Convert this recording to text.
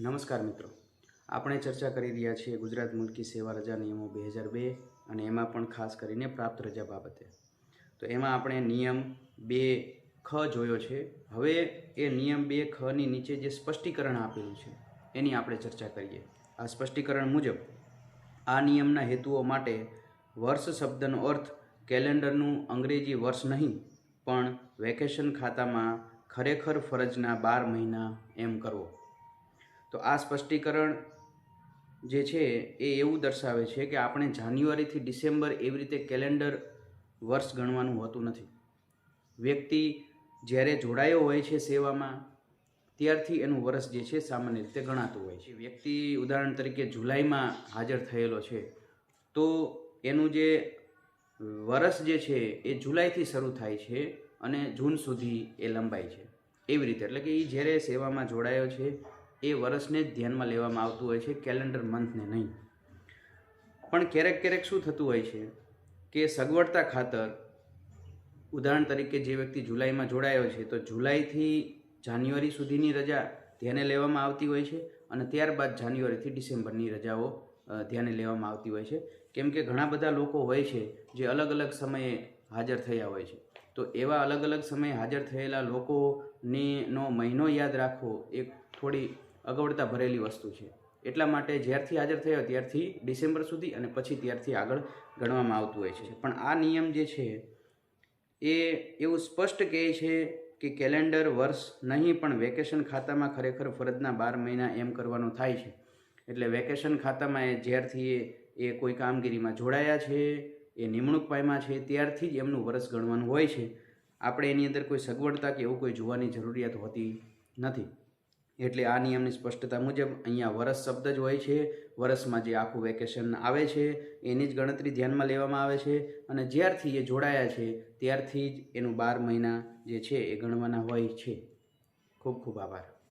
નમસ્કાર મિત્રો, આપણે ચર્ચા કરી રહ્યા છીએ ગુજરાત મુલકી સેવા રજા નિયમો 2002 અને એમાં પણ ખાસ કરીને પ્રાપ્ત રજા બાબતે. તો એમાં આપણે નિયમ 2 ખ જોયો છે. હવે એ નિયમ 2 ખની નીચે જે સ્પષ્ટીકરણ આપેલું છે એની આપણે ચર્ચા કરીએ. આ સ્પષ્ટીકરણ મુજબ આ નિયમના હેતુઓ માટે વર્ષ શબ્દનો અર્થ કેલેન્ડરનું અંગ્રેજી વર્ષ નહીં પણ વેકેશન ખાતામાં ખરેખર ફરજના 12 મહિના એમ કરવો. તો આ સ્પષ્ટીકરણ જે છે એ એવું દર્શાવે છે કે આપણે જાન્યુઆરીથી ડિસેમ્બર એવી રીતે કેલેન્ડર વર્ષ ગણવાનું હોતું નથી. વ્યક્તિ જ્યારે જોડાયો હોય છે સેવામાં ત્યારથી એનું વર્ષ જે છે સામાન્ય રીતે ગણાતું હોય છે. વ્યક્તિ ઉદાહરણ તરીકે જુલાઈમાં હાજર થયેલો છે તો એનું જે વર્ષ જે છે એ જુલાઈથી શરૂ થાય છે અને જૂન સુધી એ લંબાય છે. એવી રીતે એટલે કે એ જ્યારે સેવામાં જોડાયો છે એ વર્ષને જ ધ્યાનમાં લેવામાં આવતું હોય છે, કેલેન્ડર મંથને નહીં. પણ ક્યારેક ક્યારેક શું થતું હોય છે કે સગવડતા ખાતર ઉદાહરણ તરીકે જે વ્યક્તિ જુલાઈમાં જોડાયો છે તો જુલાઈથી જાન્યુઆરી સુધીની રજા ધ્યાને લેવામાં આવતી હોય છે અને ત્યારબાદ જાન્યુઆરીથી ડિસેમ્બરની રજાઓ ધ્યાને લેવામાં આવતી હોય છે. કેમ કે ઘણા બધા લોકો હોય છે જે અલગ અલગ સમયે હાજર થયા હોય છે. તો એવા અલગ અલગ સમયે હાજર થયેલા લોકોનો મહિનો યાદ રાખવો એ થોડી અગવડતા ભરેલી વસ્તુ છે. એટલા માટે જ્યારથી હાજર થયો ત્યારથી ડિસેમ્બર સુધી અને પછી ત્યારથી આગળ ગણવામાં આવતું હોય છે. પણ આ નિયમ જે છે એ એવું સ્પષ્ટ કહે છે કે કેલેન્ડર વર્ષ નહીં પણ વેકેશન ખાતામાં ખરેખર ફરજના 12 મહિના એમ કરવાનું થાય છે. એટલે વેકેશન ખાતામાં જ્યારથી એ કોઈ કામગીરીમાં જોડાયા છે, એ નિમણૂક પામ્યા છે ત્યારથી જ એમનું વર્ષ ગણવાનું હોય છે. આપણે એની અંદર કોઈ સગવડતા કે એવું કોઈ જોવાની જરૂરિયાત હોતી નથી. એટલે આ નિયમની સ્પષ્ટતા મુજબ અહીંયા વર્ષ શબ્દ જ હોય છે. વર્ષમાં જે આખું વેકેશન આવે છે એની જ ગણતરી ધ્યાનમાં લેવામાં આવે છે અને જ્યારથી એ જોડાયા છે ત્યારથી જ એનું 12 મહિના જે છે એ ગણવાના હોય છે. ખૂબ ખૂબ આભાર.